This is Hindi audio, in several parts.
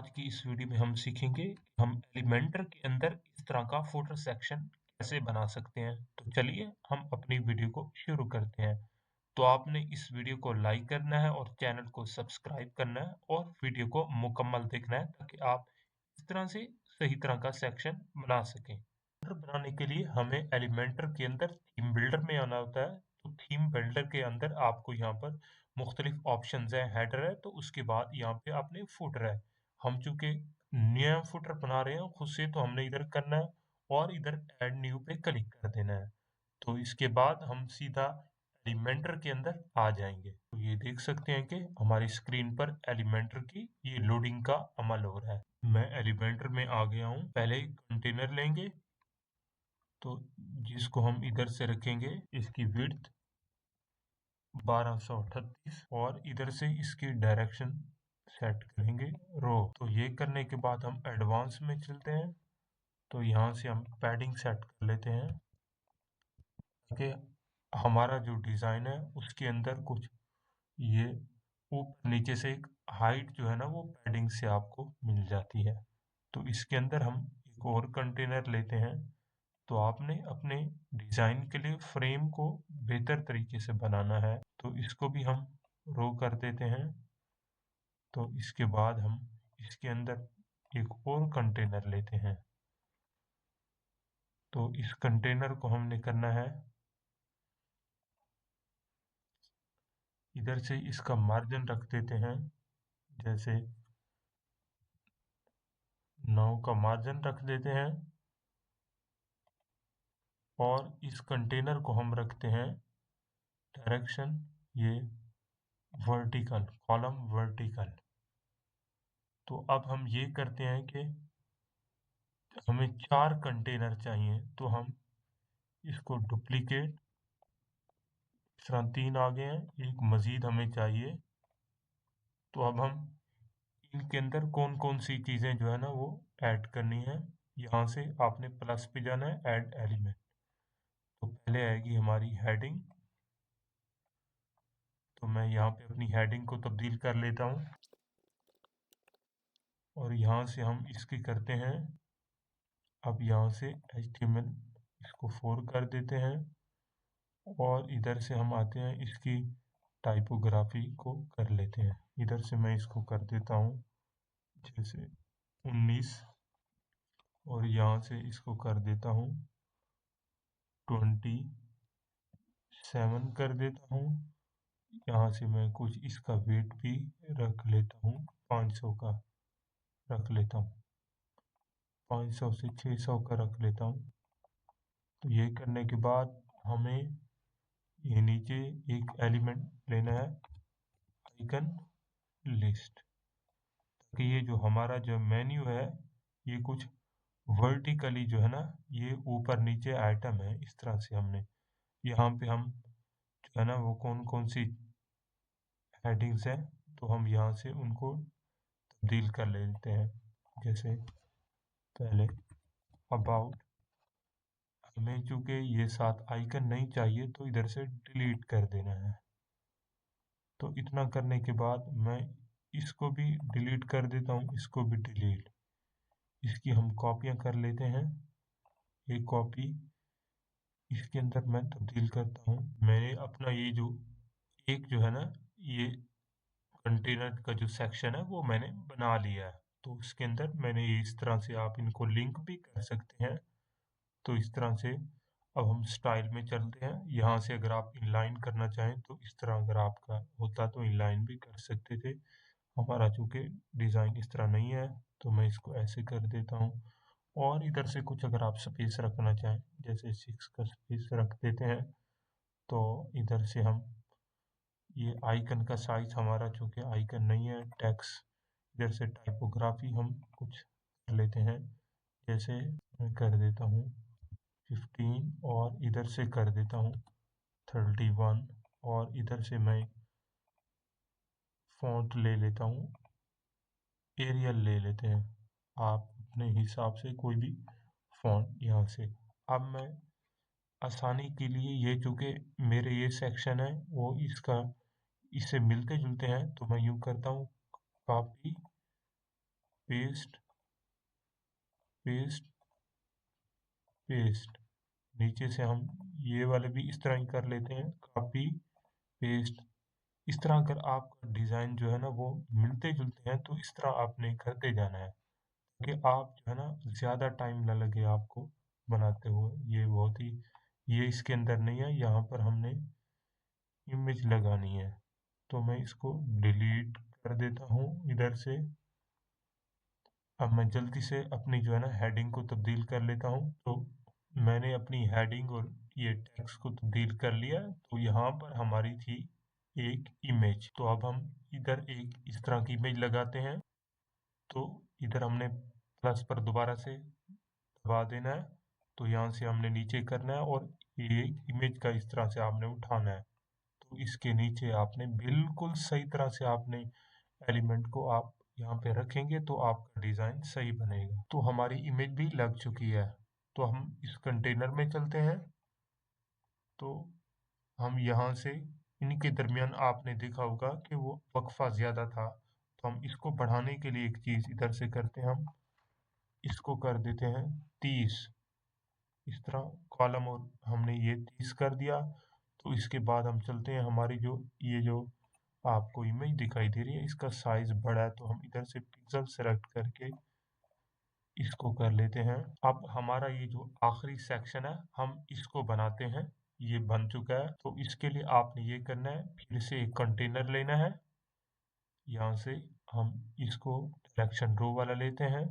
आज की इस वीडियो में हम सीखेंगे कि हम एलिमेंटर के अंदर इस तरह का फुटर सेक्शन कैसे बना सकते हैं। तो चलिए हम अपनी वीडियो को शुरू करते हैं। तो आपने इस वीडियो को लाइक करना है और चैनल को सब्सक्राइब करना है और वीडियो को मुकम्मल देखना है ताकि आप इस तरह से सही तरह का सेक्शन बना सकें। फुटर बनाने के लिए हमें एलिमेंटर के अंदर थीम बिल्डर में आना होता है। तो थीम बिल्डर के अंदर आपको यहाँ पर मुख्तलिफ ऑप्शंस हैं। हेडर है तो उसके बाद यहाँ पे आपने फुटर है। हम चूंकि नया फुटर बना रहे हैं खुद से तो हमने इधर करना है और इधर ऐड न्यू पे क्लिक कर देना है। तो इसके बाद हम सीधा एलिमेंटर के अंदर आ जाएंगे। तो ये देख सकते हैं कि हमारी स्क्रीन पर एलिमेंटर की ये लोडिंग का अमल हो रहा है। मैं एलिमेंटर में आ गया हूँ। पहले ही कंटेनर लेंगे तो जिसको हम इधर से रखेंगे इसकी विड्थ 1238 और इधर से इसकी डायरेक्शन सेट करेंगे रो। तो ये करने के बाद हम एडवांस में चलते हैं। तो यहाँ से हम पैडिंग सेट कर लेते हैं ताकि हमारा जो डिज़ाइन है उसके अंदर कुछ ये ऊपर नीचे से एक हाइट जो है ना वो पैडिंग से आपको मिल जाती है। तो इसके अंदर हम एक और कंटेनर लेते हैं। तो आपने अपने डिज़ाइन के लिए फ्रेम को बेहतर तरीके से बनाना है तो इसको भी हम रो कर देते हैं। तो इसके बाद हम इसके अंदर एक और कंटेनर लेते हैं। तो इस कंटेनर को हमने करना है इधर से इसका मार्जिन रख देते हैं जैसे 9 का मार्जिन रख देते हैं और इस कंटेनर को हम रखते हैं डायरेक्शन ये वर्टिकल, कॉलम वर्टिकल। तो अब हम ये करते हैं कि हमें 4 कंटेनर चाहिए तो हम इसको डुप्लीकेट, इस तरह 3 आ गए हैं, एक मजीद हमें चाहिए। तो अब हम इनके अंदर कौन कौन सी चीजें जो है ना वो ऐड करनी है। यहाँ से आपने प्लस पे जाना है ऐड एलिमेंट। तो पहले आएगी हमारी हेडिंग। तो मैं यहाँ पे अपनी हेडिंग को तब्दील कर लेता हूँ और यहाँ से हम इसकी करते हैं। अब यहाँ से HTML इसको 4 कर देते हैं और इधर से हम आते हैं इसकी टाइपोग्राफी को कर लेते हैं। इधर से मैं इसको कर देता हूँ जैसे 19 और यहाँ से इसको कर देता हूँ 27 कर देता हूँ। यहाँ से मैं कुछ इसका वेट भी रख लेता हूँ, 500 का रख लेता हूँ, 500 से 600 का रख लेता हूँ। तो ये करने के बाद हमें ये नीचे एक एलिमेंट लेना है आइकन लिस्ट, ताकि ये जो हमारा जो मेन्यू है ये कुछ वर्टिकली जो है ना ये ऊपर नीचे आइटम है। इस तरह से हमने यहाँ पे हम जो है ना वो कौन कौन सी हेडिंग्स हैं तो हम यहाँ से उनको तब्दील कर लेते हैं। जैसे पहले अबाउट, हमें चूंकि ये 7 आइकन नहीं चाहिए तो इधर से डिलीट कर देना है। तो इतना करने के बाद मैं इसको भी डिलीट कर देता हूँ, इसको भी डिलीट। इसकी हम कॉपियाँ कर लेते हैं। एक कॉपी इसके अंदर मैं तब्दील करता हूँ। मैंने अपना ये जो एक जो है ना ये कंटेनर का जो सेक्शन है वो मैंने बना लिया है। तो उसके अंदर मैंने इस तरह से आप इनको लिंक भी कर सकते हैं। तो इस तरह से अब हम स्टाइल में चलते हैं। यहाँ से अगर आप इनलाइन करना चाहें तो इस तरह अगर आपका होता तो इनलाइन भी कर सकते थे। हमारा चूंकि डिज़ाइन इस तरह नहीं है तो मैं इसको ऐसे कर देता हूँ। और इधर से कुछ अगर आप स्पेस रखना चाहें जैसे 6 का स्पेस रख देते हैं। तो इधर से हम ये आइकन का साइज हमारा चूंकि आइकन नहीं है टेक्स्ट, इधर से टाइपोग्राफी हम कुछ कर लेते हैं। जैसे मैं कर देता हूँ 15 और इधर से कर देता हूँ 31 और इधर से मैं फ़ॉन्ट ले लेता हूँ, एरियल ले लेते हैं। आप अपने हिसाब से कोई भी फ़ॉन्ट यहाँ से। अब मैं आसानी के लिए ये चूंकि मेरे ये सेक्शन है वो इससे मिलते जुलते हैं तो मैं यूँ करता हूँ कॉपी पेस्ट, पेस्ट, पेस्ट। नीचे से हम ये वाले भी इस तरह ही कर लेते हैं, कॉपी पेस्ट। इस तरह अगर आपका डिज़ाइन जो है ना वो मिलते जुलते हैं तो इस तरह आपने करते जाना है कि आप जो है ना ज़्यादा टाइम ना लगे आपको बनाते हुए। ये बहुत ही, ये इसके अंदर नहीं है, यहाँ पर हमने इमेज लगानी है। तो मैं इसको डिलीट कर देता हूँ इधर से। अब मैं जल्दी से अपनी जो है ना हेडिंग को तब्दील कर लेता हूँ। तो मैंने अपनी हेडिंग और ये टेक्स्ट को तब्दील कर लिया। तो यहाँ पर हमारी थी एक इमेज। तो अब हम इधर एक इस तरह की इमेज लगाते हैं। तो इधर हमने प्लस पर दोबारा से दबा देना है। तो यहाँ से हमने नीचे करना है और ये इमेज का इस तरह से आपने उठाना है। तो इसके नीचे आपने बिल्कुल सही तरह से आपने एलिमेंट को आप यहाँ पे रखेंगे तो आपका डिज़ाइन सही बनेगा। तो हमारी इमेज भी लग चुकी है। तो हम इस कंटेनर में चलते हैं। तो हम यहाँ से इनके दरमियान आपने देखा होगा कि वो वक्फा ज़्यादा था। तो हम इसको बढ़ाने के लिए एक चीज़ इधर से करते हैं, हम इसको कर देते हैं 30। इस तरह कॉलम और हमने ये 30 कर दिया। तो इसके बाद हम चलते हैं, हमारी जो ये जो आपको इमेज दिखाई दे रही है इसका साइज बड़ा है। तो हम इधर से पिक्सल सेलेक्ट करके इसको कर लेते हैं। अब हमारा ये जो आखिरी सेक्शन है हम इसको बनाते हैं। ये बन चुका है। तो इसके लिए आपने ये करना है, फिर से एक कंटेनर लेना है। यहाँ से हम इसको डायरेक्शन रो वाला लेते हैं।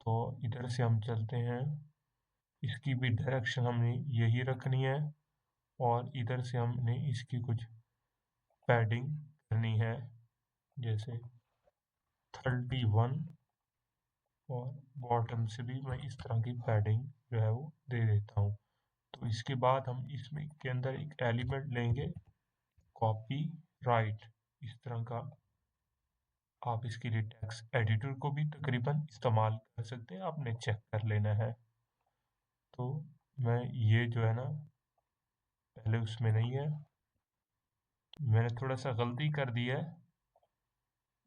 तो इधर से हम चलते हैं, इसकी भी डायरेक्शन हमने यही रखनी है। और इधर से हमने इसकी कुछ पैडिंग करनी है, जैसे 31। और बॉटम से भी मैं इस तरह की पैडिंग जो है वो दे देता हूँ। तो इसके बाद हम इसमें के अंदर एक एलिमेंट लेंगे, कॉपी राइट। इस तरह का आप इसके लिए टेक्स्ट एडिटर को भी तकरीबन इस्तेमाल कर सकते हैं, आपने चेक कर लेना है। तो मैं ये जो है ना पहले उसमें नहीं है, मैंने थोड़ा सा गलती कर दी है।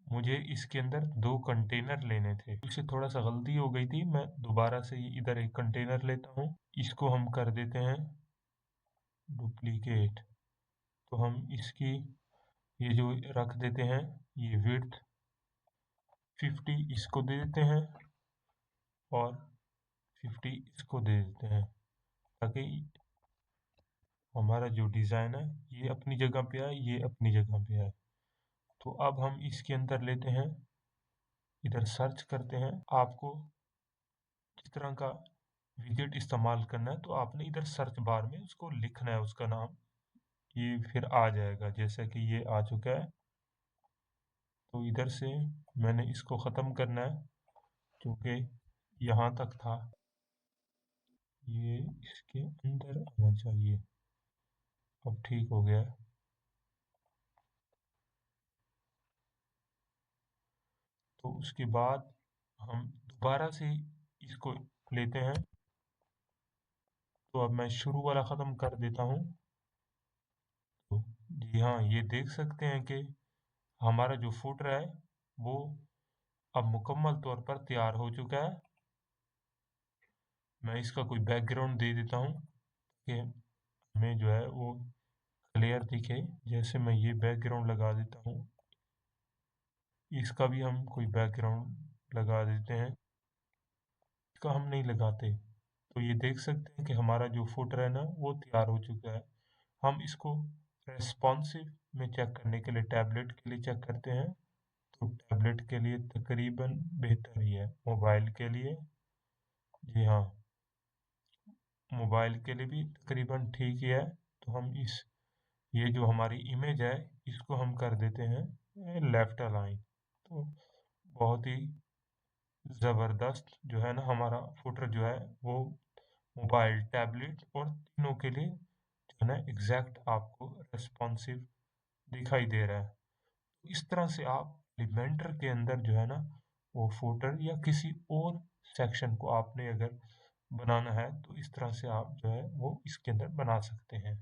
मुझे इसके अंदर 2 कंटेनर लेने थे, उससे थोड़ा सा गलती हो गई थी। मैं दोबारा से इधर एक कंटेनर लेता हूँ, इसको हम कर देते हैं डुप्लीकेट। तो हम इसकी ये जो रख देते हैं, ये विड्थ 50 इसको दे देते हैं और 50 इसको दे देते हैं, ताकि हमारा जो डिज़ाइन है ये अपनी जगह पे आए, ये अपनी जगह पे आए। तो अब हम इसके अंदर लेते हैं, इधर सर्च करते हैं। आपको किस तरह का विजेट इस्तेमाल करना है तो आपने इधर सर्च बार में उसको लिखना है, उसका नाम, ये फिर आ जाएगा। जैसे कि ये आ चुका है। तो इधर से मैंने इसको ख़त्म करना है क्योंकि यहाँ तक था, ये इसके अंदर आना चाहिए। अब ठीक हो गया है। तो उसके बाद हम दोबारा से इसको लेते हैं। तो अब मैं शुरू वाला ख़त्म कर देता हूँ। तो जी हाँ, ये देख सकते हैं कि हमारा जो फुटर है वो अब मुकम्मल तौर पर तैयार हो चुका है। मैं इसका कोई बैकग्राउंड दे देता हूँ कि हमें जो है वो क्लियर दिखे। जैसे मैं ये बैकग्राउंड लगा देता हूँ, इसका भी हम कोई बैकग्राउंड लगा देते हैं। इसका हम नहीं लगाते। तो ये देख सकते हैं कि हमारा जो फुटर है ना वो तैयार हो चुका है। हम इसको रेस्पॉन्सिव में चेक करने के लिए टैबलेट के लिए चेक करते हैं। तो टैबलेट के लिए तकरीबन बेहतर ही है, मोबाइल के लिए जी हाँ, मोबाइल के लिए भी तकरीबन ठीक ही है। तो हम ये जो हमारी इमेज है इसको हम कर देते हैं लेफ्ट अलाइन। तो बहुत ही ज़बरदस्त जो है ना हमारा फुटर जो है वो मोबाइल, टैबलेट और तीनों के लिए जो है ना एग्जैक्ट आपको रेस्पॉन्सिव दिखाई दे रहा है। इस तरह से आप एलिमेंटर के अंदर जो है ना वो फुटर या किसी और सेक्शन को आपने अगर बनाना है तो इस तरह से आप जो है वो इसके अंदर बना सकते हैं।